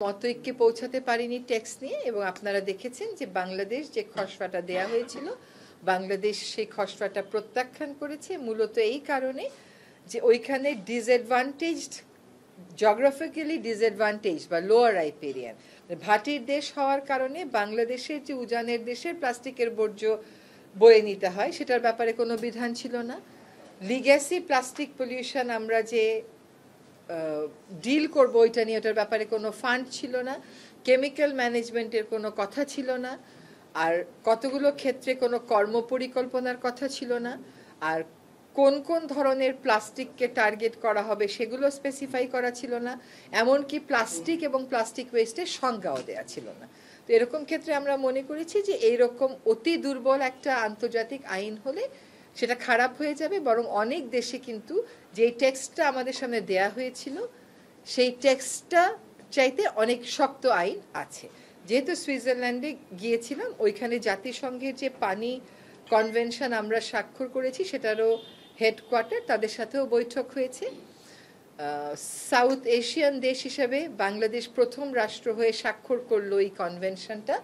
মতৈক্যে পৌঁছাতে পারিনি টেক্সট নিয়ে, এবং আপনারা দেখেছেন যে বাংলাদেশ যে খসড়াটা দেয়া হয়েছিল, বাংলাদেশ সেই খসড়াটা প্রত্যাখ্যান করেছে মূলত এই কারণে যে ওইখানে ডিসঅ্যাডভান্টেজড, জিওগ্রাফিক্যালি ডিসঅ্যাডভান্টেজ বা লোয়ার রাইপেরিয়ান ভাটির দেশ হওয়ার কারণে বাংলাদেশের যে উজানের দেশের প্লাস্টিকের বর্জ্য বয়ে নিতে হয় সেটার ব্যাপারে কোনো বিধান ছিল না। লিগ্যাসি প্লাস্টিক পলিউশন আমরা যে ডিল করবো ওইটা নিয়ে, ওটার ব্যাপারে কোনো ফান্ড ছিল না। কেমিক্যাল ম্যানেজমেন্টের কোনো কথা ছিল না। আর কতগুলো ক্ষেত্রে কোনো কর্মপরিকল্পনার কথা ছিল না। আর কোন কোন ধরনের প্লাস্টিককে টার্গেট করা হবে সেগুলো স্পেসিফাই করা ছিল না। এমনকি প্লাস্টিক এবং প্লাস্টিক ওয়েস্টের সংজ্ঞাও দেওয়া ছিল না। তো এরকম ক্ষেত্রে আমরা মনে করেছি যে এইরকম অতি দুর্বল একটা আন্তর্জাতিক আইন হলে সেটা খারাপ হয়ে যাবে, বরং অনেক দেশে কিন্তু যেই টেক্সটটা আমাদের সামনে দেয়া হয়েছিল সেই টেক্সটটা চাইতে অনেক শক্ত আইন আছে। যেহেতু সুইজারল্যান্ডে গিয়েছিলাম, ওইখানে জাতিসংঘের যে পানি কনভেনশন আমরা স্বাক্ষর করেছি সেটারও হেডকোয়ার্টার, তাদের সাথেও বৈঠক হয়েছে। সাউথ এশিয়ান দেশ হিসেবে বাংলাদেশ প্রথম রাষ্ট্র হয়ে স্বাক্ষর করলো এই কনভেনশনটা,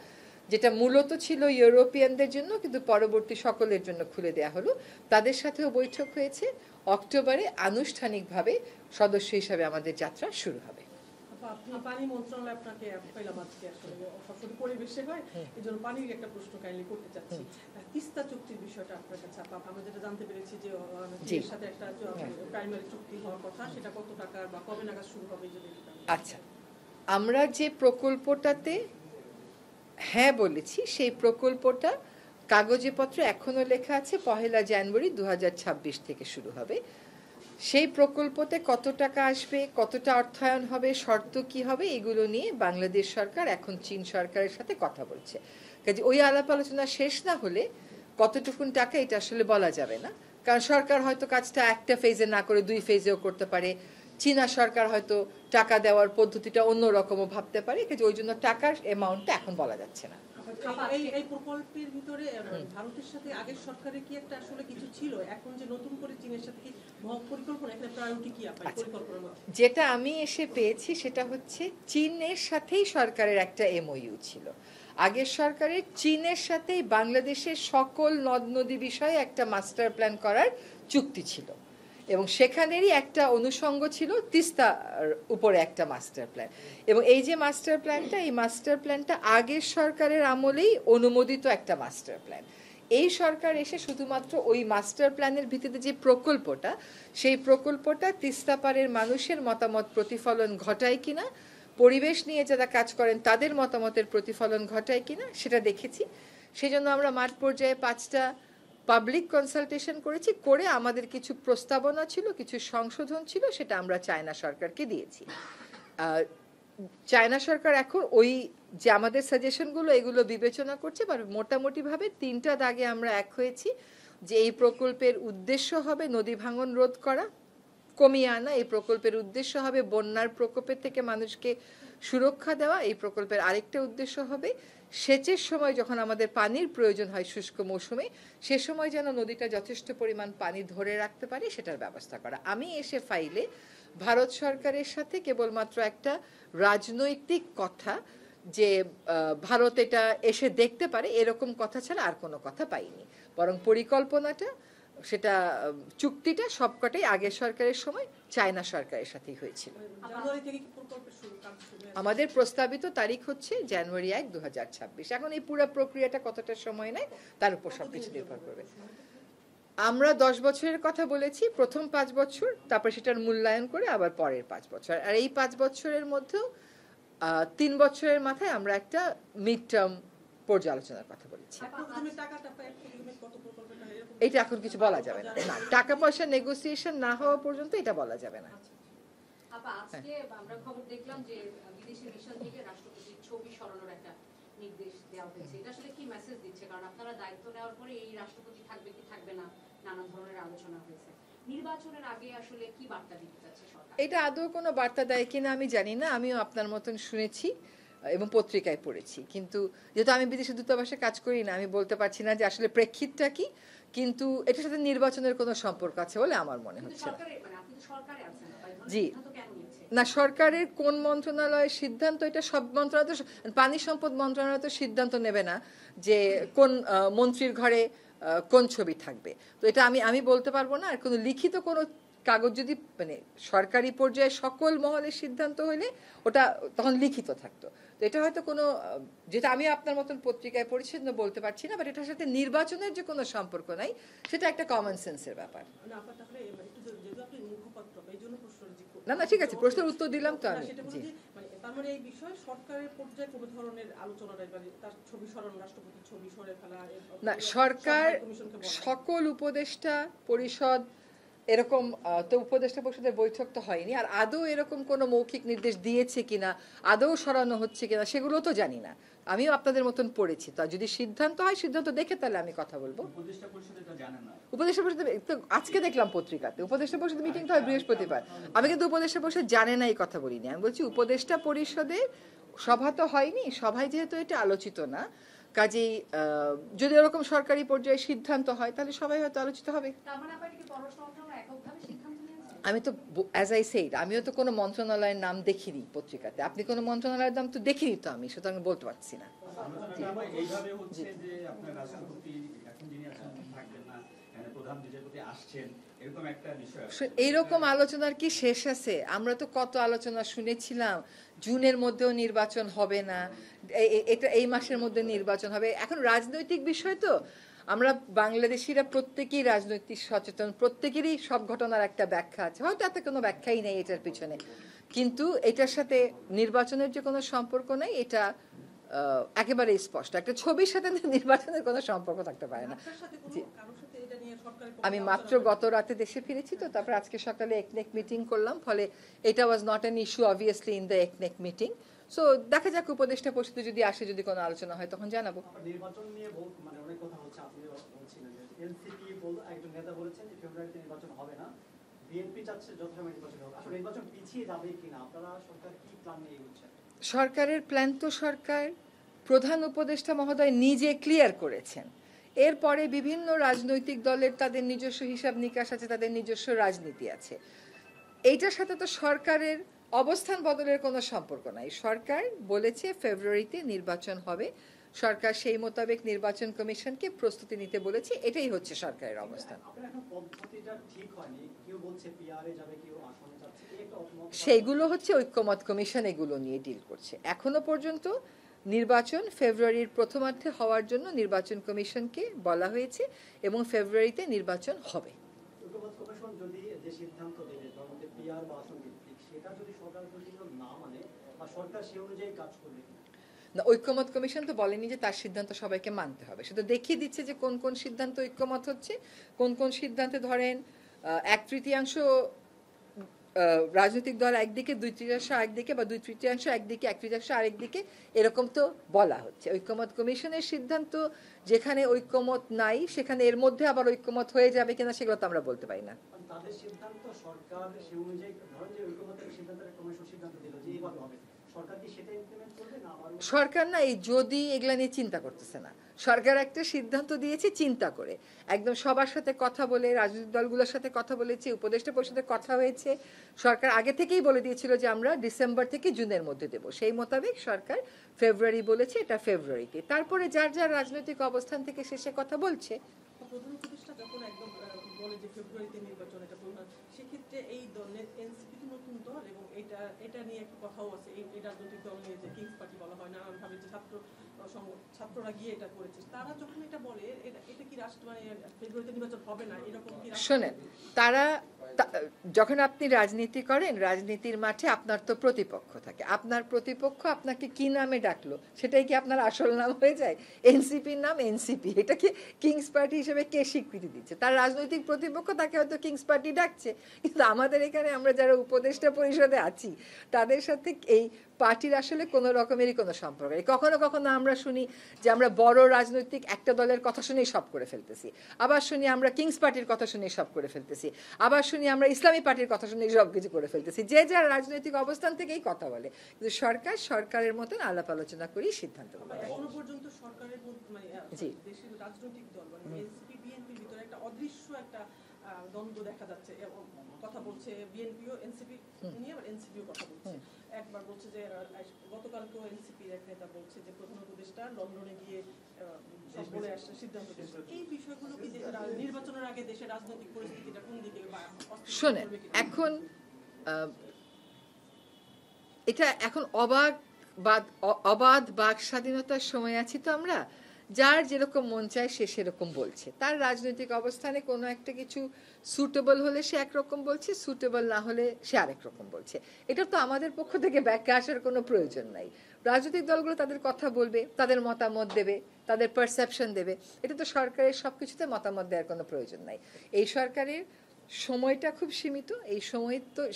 যেটা মূলত ছিল ইউরোপিয়ানদের জন্য কিন্তু পরবর্তী সকলের জন্য খুলে দেয়া হলো। তাদের সাথেও বৈঠক হয়েছে। অক্টোবরে আনুষ্ঠানিকভাবে সদস্য হিসাবে আমাদের যাত্রা শুরু হবে। পানি মন্ত্রণালয় আপনাকে পেলাম আজকে, আসলে সবসময় পরিবেশে হয়, এই জন্য পানির একটা প্রশ্ন কাইন্ডলি করতে চাচ্ছি। তিস্তা চুক্তির বিষয়টা আপনার কাছে আমরা যেটা জানতে পেরেছি যে এর সাথে একটা প্রাইমারি চুক্তি হওয়ার কথা, সেটা কত টাকার বা কবে নাগাদ শুরু হবে যদি। আচ্ছা, আমরা যে প্রকল্পটাতে হ্যাঁ বলেছি সেই প্রকল্পটা কাগজে পত্রে এখনো লেখা আছে 1 জানুয়ারি 2026 থেকে শুরু হবে। সেই প্রকল্পতে কত টাকা আসবে, কতটা অর্থায়ন হবে, শর্ত কি হবে, এগুলো নিয়ে বাংলাদেশ সরকার এখন চীন সরকারের সাথে কথা বলছে। কাজে ওই আলাপ আলোচনা শেষ না হলে কতটুকুন টাকা এটা আসলে বলা যাবে না। কারণ সরকার হয়তো কাজটা একটা ফেজে না করে 2 ফেজেও করতে পারে। চীনা সরকার হয়তো টাকা দেওয়ার পদ্ধতিটা অন্যরকমও ভাবতে পারে। কাজে ওই জন্য টাকার অ্যামাউন্টটা এখন বলা যাচ্ছে না। এই প্রকল্পের ভিতরে ভারতের সাথে আগের সরকারের কি একটা আসলে কিছু ছিল, এখন যে নতুন করে চীনের সাথে কি পরিকল্পনা, এখানে প্রায়োরিটি কি আপনার পরিকল্পনার মধ্যে? যেটা আমি এসে পেয়েছি সেটা হচ্ছে চীনের সাথেই সরকারের একটা এমওইউ ছিল। আগের সরকারের চীনের সাথেই বাংলাদেশের সকল নদ নদী বিষয়ে একটা মাস্টার প্ল্যান করার চুক্তি ছিল, এবং সেখানেরই একটা অনুষঙ্গ ছিল তিস্তার উপরে একটা মাস্টার প্ল্যান। এবং এই যে মাস্টার প্ল্যানটা, এই মাস্টার প্ল্যানটা আগের সরকারের আমলেই অনুমোদিত একটা মাস্টার প্ল্যান। এই সরকার এসে শুধুমাত্র ওই মাস্টার প্ল্যানের ভিত্তিতে যে প্রকল্পটা, সেই প্রকল্পটা তিস্তা পাড়ের মানুষের মতামত প্রতিফলন ঘটায় কিনা, পরিবেশ নিয়ে যারা কাজ করেন তাদের মতামতের প্রতিফলন ঘটায় কিনা সেটা দেখেছি। সেজন্য আমরা মাঠ পর্যায়ে 5টা পাবলিক কনসালটেশন করেছি, করে আমাদের কিছু প্রস্তাবনা ছিল, কিছু সংশোধন ছিল, সেটা আমরা চায়না সরকারকে দিয়েছি। চায়না সরকার এখন ওই যে আমাদের সাজেশনগুলো এগুলো বিবেচনা করছে। মোটামুটিভাবে 3টা দাগে আমরা এক হয়েছি যে এই প্রকল্পের উদ্দেশ্য হবে নদী ভাঙন রোধ করা, কমিয়ে আনা। এই প্রকল্পের উদ্দেশ্য হবে বন্যার প্রকোপের থেকে মানুষকে সুরক্ষা দেওয়া। এই প্রকল্পের আরেকটা উদ্দেশ্য হবে সেচের সময় যখন আমাদের পানির প্রয়োজন হয় শুষ্ক মৌসুমে, সে সময় যেন নদীটা যথেষ্ট পরিমাণ পানি ধরে রাখতে পারে সেটার ব্যবস্থা করা। আমি এসে ফাইলে ভারত সরকারের সাথে কেবলমাত্র একটা রাজনৈতিক কথা যে ভারত এটা এসে দেখতে পারে এরকম কথা ছাড়া আর কোনো কথা পাইনি, বরং পরিকল্পনাটা, সেটা চুক্তিটা সবকটাই আগের সরকারের সময় চায়না সরকারের সাথেই হয়েছিল। আমাদের প্রস্তাবিত তারিখ হচ্ছে জানুয়ারি 1, 2026। এখন এই পুরো প্রক্রিয়াটা কতটা সময় নেয় তার উপর সবকিছু নির্ভর করবে। আমরা 10 বছরের কথা বলেছি, প্রথম 5 বছর, তারপর সেটার মূল্যায়ন করে আবার পরের 5 বছর। আর এই 5 বছরের মধ্যেও 3 বছরের মাথায় আমরা একটা মিড টার্ম পর্যালোচনার কথা বলেছি। এটা এখন কিছু বলা যাবে না, টাকা পয়সা নেগোসিয়েশন না হওয়া পর্যন্ত এটা বলা যাবে না। আজকে আমরা খবর দেখলাম যে বিদেশি মিশন থেকে রাষ্ট্রপতির ছবি সরানোর একটা নির্দেশ দেওয়া হয়েছে। এটা আসলে কি মেসেজ দিচ্ছে? কারণ আপনারা দায়িত্ব নেওয়ার পরে এই রাষ্ট্রপতি থাকবে কি থাকবে না নানা ধরনের আলোচনা হয়েছে। নির্বাচনের আগে আসলে কি বার্তা দিতে চাচ্ছে সরকার? এটা আদৌ কোনো বার্তা দেয় কিনা আমি জানি না। আমিও আপনার মতন শুনেছি এবং পত্রিকায় পড়েছি, কিন্তু যেহেতু আমি বিদেশি দূতাবাসে কাজ করি না, আমি বলতে পারছি না যে আসলে প্রেক্ষিতটা কি। কিন্তু এটার সাথে নির্বাচনের কোনো সম্পর্ক আছে বলে আমার মনে হচ্ছে না। জি। না, সরকারের কোন মন্ত্রণালয়ের সিদ্ধান্ত, এটা সব মন্ত্রণালয় তো, পানি সম্পদ মন্ত্রণালয় তো সিদ্ধান্ত নেবে না যে কোন মন্ত্রীর ঘরে কোন ছবি থাকবে। তো এটা আমি বলতে পারবো না। আর কোনো লিখিত কোনো কাগজ যদি মানে সরকারি পর্যায়ে সকল মহলের সিদ্ধান্ত হইলে ওটা তখন লিখিত থাকতো। তো এটা হয়তো কোনো যেটা আমি আপনার মতন পত্রিকায় পড়েছি বলতে পারছি না, বাট এটার সাথে নির্বাচনের যে কোনো সম্পর্ক নাই, সেটা একটা কমন সেন্সের ব্যাপার। না না, ঠিক আছে, প্রশ্নের উত্তর দিলাম তো আমি। জি, তার মানে এই বিষয়ে সরকারের পর্যায়ে কোনো ধরনের আলোচনা তার ছবি সরানো, রাষ্ট্রপতির ছবি সরে ফেলা না, সরকার সকল উপদেষ্টা পরিষদ এরকম তো উপদেষ্টা পরিষদের বৈঠক তো হয়নি, আর আদৌ এরকম কোনো মৌখিক নির্দেশ দিয়েছে কিনা, আদৌ সরানো হচ্ছে কিনা, সেগুলো তো জানি না। আমিও আপনাদের মতন পড়েছি, তো যদি সিদ্ধান্ত হয় সিদ্ধান্ত দেখে তাহলে আমি কথা বলবো। উপদেষ্টা পরিষদ তো আজকে দেখলাম পত্রিকাতে উপদেষ্টা পরিষদের মিটিং তো হয় বৃহস্পতিবার। আমি কিন্তু উপদেষ্টা পরিষদ জানে না এই কথা বলিনি, আমি বলছি উপদেষ্টা পরিষদের সভা তো হয়নি, সভায় যেহেতু এটা আলোচিত না, কাজেই যদি এরকম সরকারি পর্যায়ে সিদ্ধান্ত হয় তাহলে সবাই হয়তো আলোচিত হবে। আমি তো অ্যাজ আই সেইড, আমিও তো কোনো মন্ত্রণালয়ের নাম দেখিনি পত্রিকাতে, আপনি কোনো মন্ত্রণালয়ের নাম তো দেখিনি তো, আমি সুতরাং বলতে পারছি না। এইরকম আলোচনার কি শেষ আছে? আমরা তো কত আলোচনা শুনেছিলাম, জুনের মধ্যেও নির্বাচন হবে না, এটা এই মাসের মধ্যে নির্বাচন হবে। এখন রাজনৈতিক বিষয় তো, আমরা বাংলাদেশিরা প্রত্যেকেই রাজনৈতিক সচেতন, প্রত্যেকেরই সব ঘটনার একটা ব্যাখ্যা আছে, হয়তো এত কোনো ব্যাখ্যাই নেই এটার পিছনে, কিন্তু এটার সাথে নির্বাচনের যে কোনো সম্পর্ক নেই, এটা একেবারে স্পষ্ট। একটা ছবির সাথে নির্বাচনের কোনো সম্পর্ক থাকতে পারে না। আমি মাত্র গত রাতে দেশে ফিরেছি, তো তারপর আজকে সকালে একনেক মিটিং করলাম, ফলে এটা was not an issue obviously in the একনেক মিটিং। সো দেখা যাক উপদেষ্টা পরিষদে যদি আসে, যদি কোনো আলোচনা হয় তখন জানাবো। নির্বাচন নিয়ে মানে অনেক কথা হচ্ছে, আপনি বলছিলেন যে এনসিপি একজন নেতা বলেছেন যে ফেব্রুয়ারিতে নির্বাচন হবে না, বিএনপি চাচ্ছে যথাসময়ে নির্বাচন হবে। আসলে নির্বাচন পিছিয়ে যাবে কিনা, আপনারা সরকার কি প্ল্যান নিয়ে এগোচ্ছে? সরকারের প্ল্যান তো সরকার প্রধান উপদেষ্টা মহোদয় নিজে ক্লিয়ার করেছেন। এরপরে বিভিন্ন রাজনৈতিক দলের তাদের নিজস্ব হিসাব নিকাশ আছে, তাদের নিজস্ব রাজনীতি আছে। এইটার সাথে তো সরকারের অবস্থান বদলের কোনো সম্পর্ক নাই। সরকার বলেছে ফেব্রুয়ারিতে নির্বাচন হবে, সরকার সেই মোতাবেক নির্বাচন কমিশনকে প্রস্তুতি নিতে বলেছে, এটাই হচ্ছে সরকারের অবস্থান। সেইগুলো হচ্ছে ঐক্যমত কমিশন এগুলো নিয়ে ডিল করছে। এখনো পর্যন্ত নির্বাচন ফেব্রুয়ারির প্রথমার্ধে হওয়ার জন্য নির্বাচন কমিশনকে বলা হয়েছে, এবং ফেব্রুয়ারিতে নির্বাচন হবে। না, ঐক্যমত কমিশন তো বলেনি যে তার সিদ্ধান্ত সবাইকে মানতে হবে, সে তো দেখিয়ে দিচ্ছে যে কোন কোন সিদ্ধান্ত ঐক্যমত হচ্ছে, কোন কোন সিদ্ধান্তে ধরেন 1/3 রাজনৈতিক দল একদিকে, 2/3 একদিকে, বা 2/3 একদিকে, 1/3 আরেকদিকে, এরকম তো বলা হচ্ছে। ঐক্যমত কমিশনের সিদ্ধান্ত যেখানে ঐক্যমত নাই, সেখানে এর মধ্যে আবার ঐক্যমত হয়ে যাবে কিনা সেগুলো তো আমরা বলতে পারি না। তাদের সিদ্ধান্ত সরকার সেই অনুযায়ী ধরেন যে ঐক্যমতের সিদ্ধান্তের কমিশন সিদ্ধান্ত দিল যে এইভাবে হবে, সরকার কি সেটা ইমপ্লিমেন্ট করবে না? সরকার না এই যদি এগুলা নিয়ে চিন্তা করতেছে না, সরকার একটা সিদ্ধান্ত দিয়েছে চিন্তা করে, একদম সবার সাথে কথা বলে, রাজনৈতিক দলগুলোর সাথে কথা বলেছে, উপদেষ্টা পরিষদের কথা হয়েছে। সরকার আগে থেকেই বলে দিয়েছিল যে আমরা ডিসেম্বর থেকে জুনের মধ্যে দেব, সেই মোতাবেক সরকার ফেব্রুয়ারি বলেছে, এটা ফেব্রুয়ারিতে। তারপরে যার যার রাজনৈতিক অবস্থান থেকে শেষে কথা বলছে। প্রধান উপদেষ্টা যখন একদম বলে যে ফেব্রুয়ারিতে নির্বাচন, এটা প্রধান, সেক্ষেত্রে এই দলের এনসিপি নতুন দল, এবং এটা নিয়ে একটা কথাও আছে, এই রাজনৈতিক দল নিয়ে যে কিংস পার্টি বলা হয়, নানানভাবে যে ছাত্ররা গিয়ে এটা করেছে, তারা যখন এটা বলে, এটা কি রাষ্ট্র মানে ফেব্রুয়ারিতে নির্বাচন হবে না এরকম কি? শোনেন, তারা যখন আপনি রাজনীতি করেন, রাজনীতির মাঠে আপনার তো প্রতিপক্ষ থাকে, আপনার প্রতিপক্ষ আপনাকে কি নামে ডাকলো সেটাই কি আপনার আসল নাম হয়ে যায়? এনসিপির নাম এনসিপি, এটাকে কিংস পার্টি হিসেবে কে স্বীকৃতি দিচ্ছে? তার রাজনৈতিক প্রতিপক্ষ তাকে হয়তো কিংস পার্টি ডাকছে, কিন্তু আমাদের এখানে আমরা যারা উপদেষ্টা পরিষদে আছি তাদের সাথে এই পার্টির আসলে কোনো রকমেরই কোনো সম্পর্ক নেই। কখনো কখনো আমরা শুনি যে আমরা বড় রাজনৈতিক একটা দলের কথা শুনেই সব করে ফেলতেছি, আবার শুনি আমরা কিংস পার্টির কথা শুনেই সব করে ফেলতেছি, আবার শুনি আমরা ইসলামী পার্টির কথা শুনেই সব কিছু করে ফেলতেছি। যে যার রাজনৈতিক অবস্থান থেকেই কথা বলে, কিন্তু সরকার সরকারের মতন আলাপ আলোচনা করেই সিদ্ধান্ত নেয়। এখনো পর্যন্ত সরকারের দেশের রাজনৈতিক দল মানে এনসিপি বিএনপির ভিতরে একটা অদৃশ্য একটা দ্বন্দ্ব দেখা যাচ্ছে। কথা বলছে বিএনপিও এনসিপি নিয়ে, আবার এনসিপিও কথা বলছে। একবার বলছে যে গতকালকেও এনসিপির এক নেতা বলছে যে প্রধান উপদেষ্টা লন্ডনে গিয়ে সব বলে আসছে, সিদ্ধান্ত নিয়েছে। এই বিষয়গুলো কি নির্বাচনের আগে দেশের রাজনৈতিক পরিস্থিতিটা কোন দিকে শোনেন, এখন এটা এখন অবাধ বাক স্বাধীনতার সময় আছি তো আমরা, যার যেরকম মন চায় সে সেরকম বলছে। তার রাজনৈতিক অবস্থানে কোনো একটা কিছু সুটেবল হলে সে একরকম বলছে, সুটেবল না হলে সে আরেক রকম বলছে। এটা তো আমাদের পক্ষ থেকে ব্যাখ্যা আসার কোনো প্রয়োজন নাই। রাজনৈতিক দলগুলো তাদের কথা বলবে, তাদের মতামত দেবে, তাদের পারসেপশন দেবে। এটা তো সরকারের সবকিছুতে মতামত দেওয়ার কোনো প্রয়োজন নাই। এই সরকারের সময়টা খুব সীমিত। এই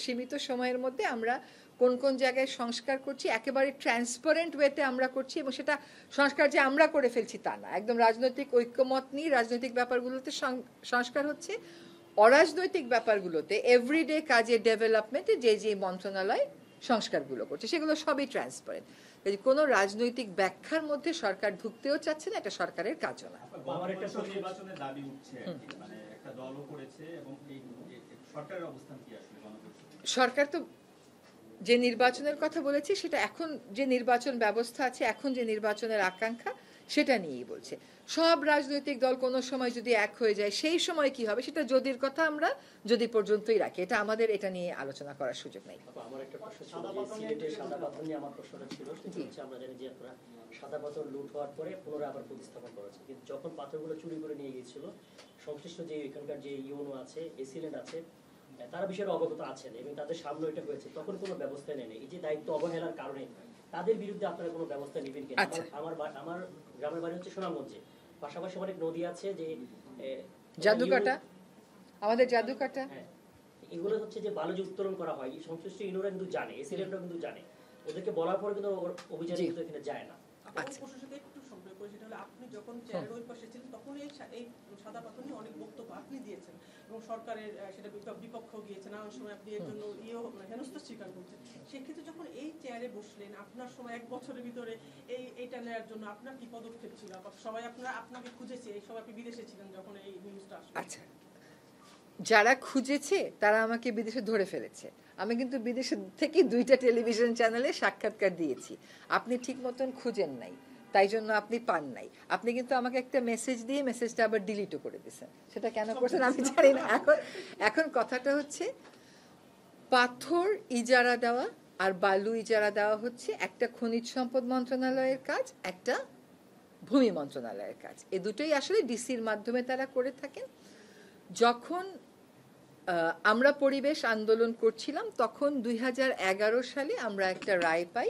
সীমিত সময়ের মধ্যে আমরা কোন কোন জায়গায় সংস্কার করছি একেবারে ট্রান্সপারেন্ট ওয়েতে আমরা করছি, এবং সেটা সংস্কার যে আমরা করে ফেলছি তা না। একদম রাজনৈতিক ঐক্যমত নিয়ে রাজনৈতিক ব্যাপারগুলোতে সংস্কার হচ্ছে। অরাজনৈতিক ব্যাপারগুলোতে এভরিডে কাজের ডেভেলপমেন্টে যে মন্ত্রণালয় সংস্কারগুলো করছে সেগুলো সবই ট্রান্সপারেন্ট। কোনো রাজনৈতিক ব্যাখ্যার মধ্যে সরকার ঢুকতেও চাচ্ছে না, এটা সরকারের কাজও না। নির্বাচনের দাবি উঠছে, মানে একটা দলও করেছে, এবং এই সরকারের অবস্থান কি আসলে? সরকার তো যে নির্বাচনের কথা বলেছি সেটা এখন যে নির্বাচন ব্যবস্থা আছে, এখন যে নির্বাচনের আকাঙ্ক্ষা সেটা নিয়েই বলছে। সব রাজনৈতিক দল কোনো সময় যদি এক হয়ে যায় সেই সময় কি হবে সেটা যদির কথা আমরা যদি পর্যন্তই রাখি। এটা আমাদের এটা নিয়ে আলোচনা করার সুযোগ নাই। আমার একটা প্রশ্ন ছিল যে সিলেটের সাদা পাথর নিয়ে আমার প্রশ্নটা ছিল, সেটা হচ্ছে আমরা জানি যে আপনারা সাদা পাথর লুট হওয়ার পরে পুনরায় আবার প্রতিস্থাপন করেছে, কিন্তু যখন পাথরগুলো চুরি করে নিয়ে গিয়েছিল সংশ্লিষ্ট যে এখানকার যে ইউনো আছে, এসিলেন্ট আছে, তারা বিষয়ে অবগত আছেন এবং তাদের সামনে এটা হয়েছে, তখন কোনো ব্যবস্থা নেই। এই যে দায়িত্ব অবহেলার কারণে তাদের বিরুদ্ধে আপনারা কোনো ব্যবস্থা নেবেন কিনা? আমার গ্রামের বাড়ি হচ্ছে সুনামগঞ্জে, পাশাপাশি অনেক নদী আছে, যে জাদুকাটা, আমাদের জাদুকাটা, এগুলো হচ্ছে যে বালু যে উত্তোলন করা হয়, সংশ্লিষ্ট ইউনোরা কিন্তু জানে, এসিলেন্টরা কিন্তু জানে, ওদেরকে বলার পরে কিন্তু অভিযান কিন্তু এখানে যায় না। একটু সম্পর্ক সেটা হলো আপনি যখন চেয়ারের ওই পাশে ছিলেন তখন এই সাদা পাথর নিয়ে অনেক বক্তব্য আপনি দিয়েছেন, এবং সরকারের সেটা বিপক্ষ গিয়েছে, নানান সময় আপনি এর জন্য হেনস্থা স্বীকার করছেন। সেক্ষেত্রে যখন এই চেয়ারে বসলেন আপনার সময় 1 বছরের ভিতরে এইটা নেওয়ার জন্য আপনার কি পদক্ষেপ ছিল? সবাই আপনাকে খুঁজেছে, এই সময় আপনি বিদেশে ছিলেন যখন এই নিউজটা আসলো? আচ্ছা, যারা খুঁজেছে তারা আমাকে বিদেশে ধরে ফেলেছে। আমি কিন্তু বিদেশে থেকে 2টা টেলিভিশন চ্যানেলে সাক্ষাৎকার দিয়েছি। আপনি ঠিক মতন খুঁজেন নাই, তাই জন্য আপনি পান নাই। আপনি কিন্তু আমাকে একটা মেসেজ দিয়ে মেসেজটা আবার ডিলিটও করে দিয়েছেন। সেটা কেন করছেন আমি জানি না। এখন কথাটা হচ্ছে, পাথর ইজারা দেওয়া আর বালু ইজারা দেওয়া হচ্ছে একটা খনিজ সম্পদ মন্ত্রণালয়ের কাজ, একটা ভূমি মন্ত্রণালয়ের কাজ। এই দুটোই আসলে ডিসির মাধ্যমে তারা করে থাকেন। যখন আমরা পরিবেশ আন্দোলন করছিলাম তখন 2011 সালে আমরা একটা রায় পাই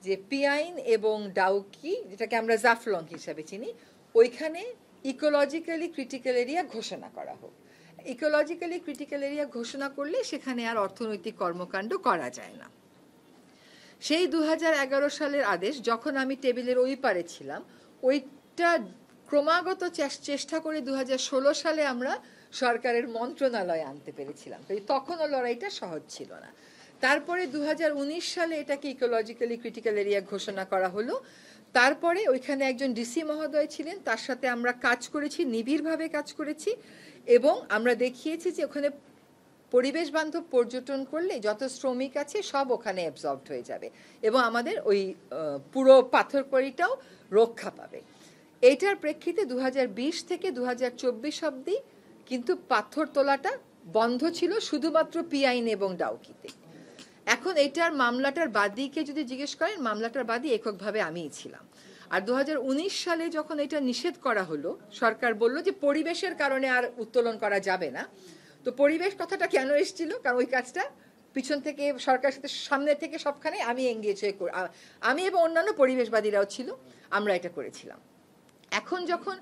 যে পিয়াইন এবং ডাউকি, যেটাকে আমরা জাফলং হিসাবে চিনি, ওইখানে ইকোলজিক্যালি ক্রিটিক্যাল এরিয়া ঘোষণা করা হোক। ইকোলজিক্যালি ক্রিটিক্যাল এরিয়া ঘোষণা করলে সেখানে আর অর্থনৈতিক কর্মকাণ্ড করা যায় না। সেই 2011 সালের আদেশ যখন আমি টেবিলের ওই পারে ছিলাম, ওইটা ক্রমাগত চেষ্টা করে 2016 সালে আমরা সরকারের মন্ত্রণালয়ে আনতে পেরেছিলাম। তখনও লড়াইটা সহজ ছিল না। তারপরে 2019 সালে এটাকে ইকোলজিক্যালি ক্রিটিক্যাল এরিয়া ঘোষণা করা হলো। তারপরে ওইখানে একজন ডিসি মহোদয় ছিলেন, তার সাথে আমরা কাজ করেছি, নিবিড়ভাবে কাজ করেছি, এবং আমরা দেখিয়েছি যে ওখানে পরিবেশ বান্ধব পর্যটন করলে যত শ্রমিক আছে সব ওখানে অ্যাবজর্বড হয়ে যাবে এবং আমাদের ওই পুরো পাথরকড়িটাও রক্ষা পাবে। এইটার প্রেক্ষিতে 2020 থেকে 2024 অবধি কিন্তু পাথর তোলাটা বন্ধ ছিল শুধুমাত্র পিয়াইন এবং ডাউকিতে। এখন এটার মামলাটার বাদীকে যদি জিজ্ঞেস করেন, মামলাটার বাদী এককভাবে আমিই ছিলাম। আর 2019 সালে যখন এটা নিষেধ করা হলো, সরকার বলল যে পরিবেশের কারণে আর উত্তোলন করা যাবে না। তো পরিবেশ কথাটা কেন এসেছিল? কারণ ওই কাজটা পিছন থেকে সরকারের সাথে সামনে থেকে সবখানে আমি এঙ্গেজ হয়ে আমি এবং অন্যান্য পরিবেশবাদীরাও ছিল, আমরা এটা করেছিলাম। এখন যখন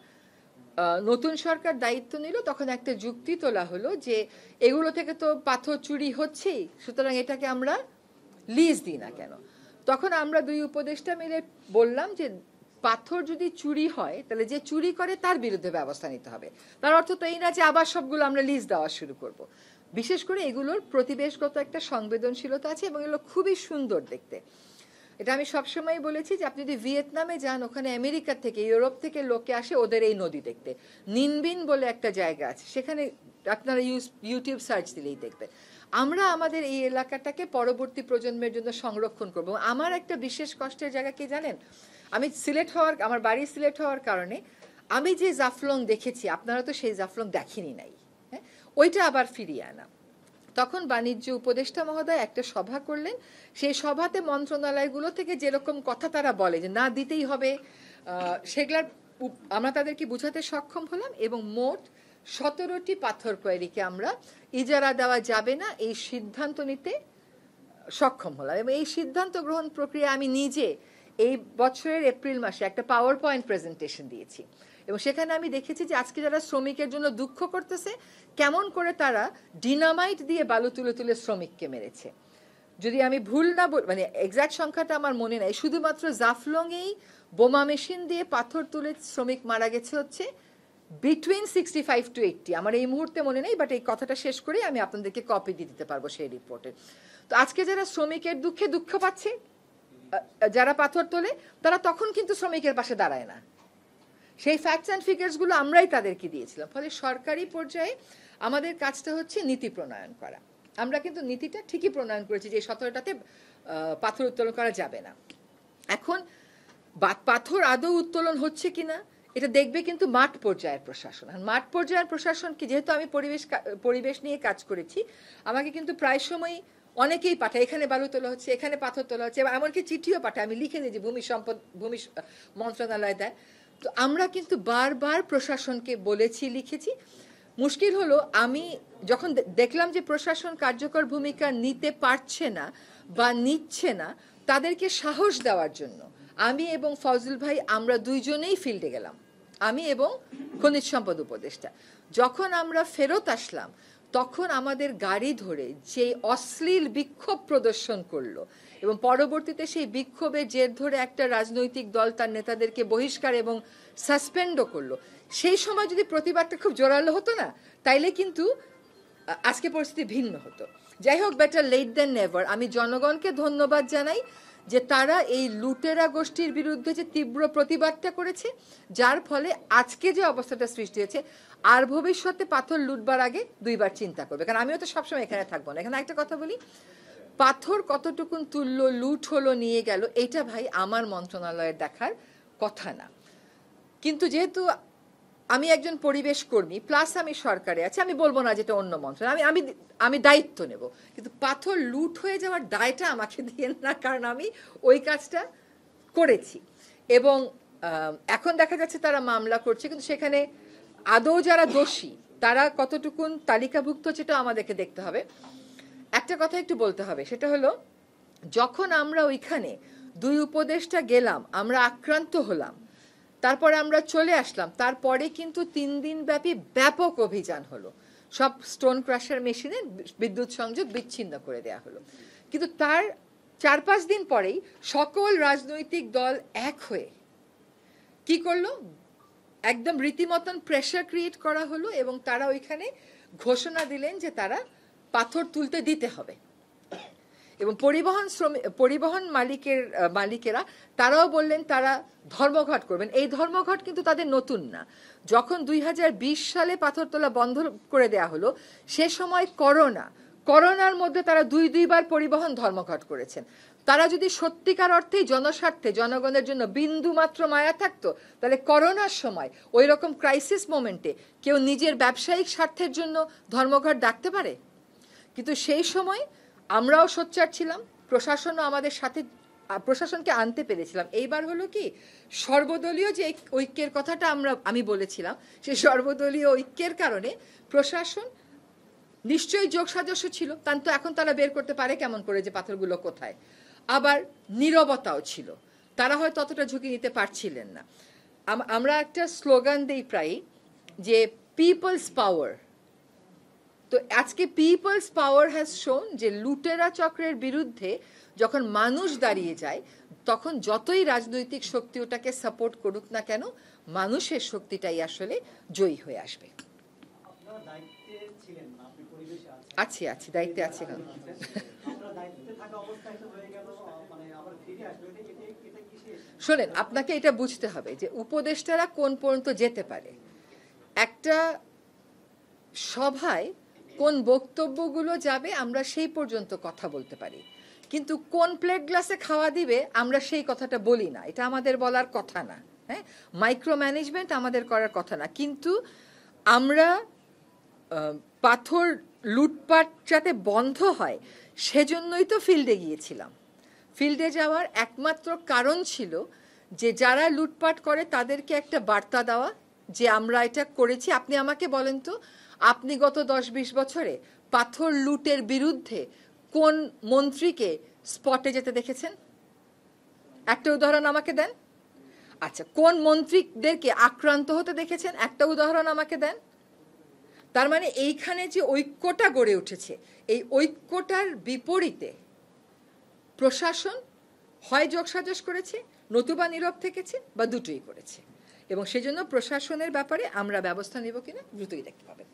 নতুন সরকার দায়িত্ব নিল তখন একটা যুক্তি তোলা হলো যে এগুলো থেকে তো পাথর চুরি হচ্ছেই, সুতরাং এটাকে আমরা লিজ দিই না কেন। তখন আমরা 2 উপদেষ্টা মিলে বললাম যে পাথর যদি চুরি হয় তাহলে যে চুরি করে তার বিরুদ্ধে ব্যবস্থা নিতে হবে। তার অর্থ তো এই না যে আবার সবগুলো আমরা লিজ দেওয়া শুরু করব। বিশেষ করে এগুলোর প্রতিবেশগত একটা সংবেদনশীলতা আছে এবং এগুলো খুবই সুন্দর দেখতে। এটা আমি সবসময় বলেছি যে আপনি যদি ভিয়েতনামে যান, ওখানে আমেরিকা থেকে ইউরোপ থেকে লোকে আসে ওদের এই নদী দেখতে। নিনবিন বলে একটা জায়গা আছে, সেখানে আপনারা ইউটিউব সার্চ দিলেই দেখবেন। আমরা আমাদের এই এলাকাটাকে পরবর্তী প্রজন্মের জন্য সংরক্ষণ করব। আমার একটা বিশেষ কষ্টের জায়গা কি জানেন, আমি আমার বাড়ি সিলেট হওয়ার কারণে আমি যে জাফলং দেখেছি, আপনারা তো সেই জাফলং দেখেনি নাই, হ্যাঁ, ওইটা আবার ফিরিয়ে আনা। তখন বাণিজ্য উপদেষ্টা মহোদয় একটা সভা করলেন, সেই সভাতে মন্ত্রণালয়গুলো থেকে যেরকম কথা তারা বলে যে না দিতেই হবে, সেগুলার আমরা তাদেরকে বোঝাতে সক্ষম হলাম এবং মোট 17টি পাথর কোয়ারিকে আমরা ইজারা দেওয়া যাবে না এই সিদ্ধান্ত নিতে সক্ষম হলাম। এবং এই সিদ্ধান্ত গ্রহণ প্রক্রিয়া আমি নিজে এই বছরের এপ্রিল মাসে একটা পাওয়ার পয়েন্ট প্রেজেন্টেশন দিয়েছি এবং সেখানে আমি দেখেছি যে আজকে যারা শ্রমিকের জন্য দুঃখ করতেছে, কেমন করে তারা ডিনামাইট দিয়ে বালু তুলে তুলে শ্রমিককে মেরেছে। যদি আমি ভুল না মানে এক্সাক্ট সংখ্যাটা আমার মনে নাই, শুধুমাত্র জাফলংয়েই বোমা মেশিন দিয়ে পাথর তুলে শ্রমিক মারা গেছে হচ্ছে বিটুইন 65 to 80। আমার এই মুহূর্তে মনে নেই, বাট এই কথাটা শেষ করে আমি আপনাদেরকে কপি দিয়ে দিতে পারবো সেই রিপোর্টে। তো আজকে যারা শ্রমিকের দুঃখে দুঃখ পাচ্ছে, যারা পাথর তোলে, তারা তখন কিন্তু শ্রমিকের পাশে দাঁড়ায় না। সেই ফ্যাক্টস অ্যান্ড ফিগার্সগুলো আমরাই তাদেরকে দিয়েছিলাম। ফলে সরকারি পর্যায়ে আমাদের কাজটা হচ্ছে নীতি প্রণয়ন করা। আমরা কিন্তু নীতিটা ঠিকই প্রণয়ন করেছি যে 17টাতে পাথর উত্তোলন করা যাবে না। এখন পাথর আদৌ উত্তোলন হচ্ছে কিনা এটা দেখবে কিন্তু মাঠ পর্যায়ের প্রশাসন। আর মাঠ পর্যায়ের প্রশাসনকে, যেহেতু আমি পরিবেশ নিয়ে কাজ করেছি, আমাকে কিন্তু প্রায় সময় অনেকেই পাঠায়, এখানে বালু তোলা হচ্ছে, এখানে পাথর তোলা হচ্ছে, এবং এমনকি চিঠিও পাঠায়, আমি লিখে দিই যে ভূমি মন্ত্রণালয় দেয়। তো আমরা কিন্তু বারবার প্রশাসনকে বলেছি, লিখেছি। মুশকিল হলো আমি যখন দেখলাম যে প্রশাসন কার্যকর ভূমিকা নিতে পারছে না বা নিচ্ছে না, তাদেরকে সাহস দেওয়ার জন্য আমি এবং ফজল ভাই আমরা দুইজনেই ফিল্ডে গেলাম, আমি এবং খনিজ সম্পদ উপদেষ্টা। যখন আমরা ফেরত আসলাম তখন আমাদের গাড়ি ধরে যে অশ্লীল বিক্ষোভ প্রদর্শন করলো এবং পরবর্তীতে সেই বিক্ষোভের জের ধরে একটা রাজনৈতিক দল তার নেতাদেরকে বহিষ্কার এবং সাসপেন্ডও করলো, সেই সময় যদি প্রতিবাদটা খুব জোরালো হতো না, তাইলে কিন্তু আজকে পরিস্থিতি ভিন্ন হতো। যাই হোক, বেটার লেট দেন নেভার। আমি জনগণকে ধন্যবাদ জানাই যে তারা এই লুটেরা গোষ্ঠীর বিরুদ্ধে যে তীব্র প্রতিবাদটা করেছে, যার ফলে আজকে যে অবস্থাটা সৃষ্টি হয়েছে। আর ভবিষ্যতে পাথর লুটবার আগে দুইবার চিন্তা করবে, কারণ আমিও তো সবসময় এখানে থাকবো না। এখানে একটা কথা বলি, পাথর কতটুকুন তুললো, লুট হলো, নিয়ে গেল, এটা ভাই আমার মন্ত্রণালয়ের দেখার কথা না। কিন্তু যেহেতু আমি একজন পরিবেশ কর্মী প্লাস আমি সরকারে আছি, আমি বলবো না যেটা অন্য মন্ত্রণালয়, আমি দায়িত্ব নেব, কিন্তু পাথর লুট হয়ে যাওয়ার দায়টা আমাকে দিয়ে না, কারণ আমি ওই কাজটা করেছি। এবং এখন দেখা যাচ্ছে তারা মামলা করছে, কিন্তু সেখানে আদৌ যারা দোষী তারা কতটুকুন তালিকাভুক্ত সেটা আমাদেরকে দেখতে হবে। একটা কথা একটু বলতে হবে, সেটা হলো যখন আমরা ওইখানে দুই উপদেষ্টা গেলাম, আমরা আক্রান্ত হলাম, তারপরে আমরা চলে আসলাম, তারপরে কিন্তু 3 দিন ব্যাপী ব্যাপক অভিযান হলো, সব স্টোন ক্রাশার মেশিনে বিদ্যুৎ সংযোগ বিচ্ছিন্ন করে দেয়া হলো। কিন্তু তার 4-5 দিন পরেই সকল রাজনৈতিক দল এক হয়ে কি করলো, একদম রীতিমতন প্রেশার ক্রিয়েট করা হলো এবং তারা ওইখানে ঘোষণা দিলেন যে তারা পাথর তুলতে দিতে হবে। এবং পরিবহন মালিকেরা তারাও বললেন তারা ধর্মঘট করবেন। এই ধর্মঘট কিন্তু তাদের নতুন না। যখন 2020 সালে পাথর তোলা বন্ধ করে দেয়া হলো, সে সময় করোনার মধ্যে তারা দুইবার পরিবহন ধর্মঘট করেছেন। তারা যদি সত্যিকার অর্থেই জনস্বার্থে জনগণের জন্য বিন্দু মাত্র মায়া থাকতো, তাহলে করোনার সময় ওই রকম ক্রাইসিস মোমেন্টে কেউ নিজের ব্যবসায়িক স্বার্থের জন্য ধর্মঘট ডাকতে পারে? কিন্তু সেই সময় আমরাও সোচ্চার ছিলাম, প্রশাসনও আমাদের সাথে, প্রশাসনকে আনতে পেরেছিলাম। এইবার হলো কি, সর্বদলীয় যে ঐক্যের কথাটা আমি বলেছিলাম, সেই সর্বদলীয় ঐক্যের কারণে প্রশাসন নিশ্চয়ই যোগসাজস্য ছিল, তো এখন তারা বের করতে পারে কেমন করে যে পাথরগুলো কোথায়। আবার নীরবতাও ছিল, তারা হয়তো ততটা ঝুঁকি নিতে পারছিলেন না। আমরা একটা স্লোগান দিই প্রায় যে পিপলস পাওয়ার। তো আজকে পিপলস পাওয়ার হ্যাজ শোন যে লুটেরা চক্রের বিরুদ্ধে যখন মানুষ দাঁড়িয়ে যায়, তখন যতই রাজনৈতিক শক্তি ওটাকে সাপোর্ট করুক না কেন, মানুষের শক্তিটাই আসলে জয়ী হয়ে আসবে। আছি দায়িত্বে আছি। শোনেন, আপনাকে এটা বুঝতে হবে যে উপদেষ্টারা কোন পর্যন্ত যেতে পারে। একটা সভায় কোন বক্তব্যগুলো যাবে আমরা সেই পর্যন্ত কথা বলতে পারি, কিন্তু কোন প্লেট গ্লাসে খাওয়া দিবে আমরা সেই কথাটা বলি না, এটা আমাদের বলার কথা না। হ্যাঁ, মাইক্রো ম্যানেজমেন্ট আমাদের করার কথা না, কিন্তু আমরা পাথর লুটপাট যাতে বন্ধ হয় সেজন্যই তো ফিল্ডে গিয়েছিলাম। ফিল্ডে যাওয়ার একমাত্র কারণ ছিল যে যারা লুটপাট করে তাদেরকে একটা বার্তা দেওয়া যে আমরা এটা করেছি। আপনি আমাকে বলেন তো, আপনি গত 10-20 বছরে পাথর লুটের বিরুদ্ধে কোন মন্ত্রীকে স্পটে যেতে দেখেছেন? একটা উদাহরণ আমাকে দেন। আচ্ছা, কোন মন্ত্রীদেরকে আক্রান্ত হতে দেখেছেন? একটা উদাহরণ আমাকে দেন। তার মানে এইখানে যে ঐক্যটা গড়ে উঠেছে, এই ঐক্যটার বিপরীতে প্রশাসন হয় যোগসাজশ করেছে, নতুবা নীরব থেকেছে, বা দুটোই করেছে। এবং সেজন্য প্রশাসনের ব্যাপারে আমরা ব্যবস্থা নেব কিনা দ্রুতই দেখতে পাবেন।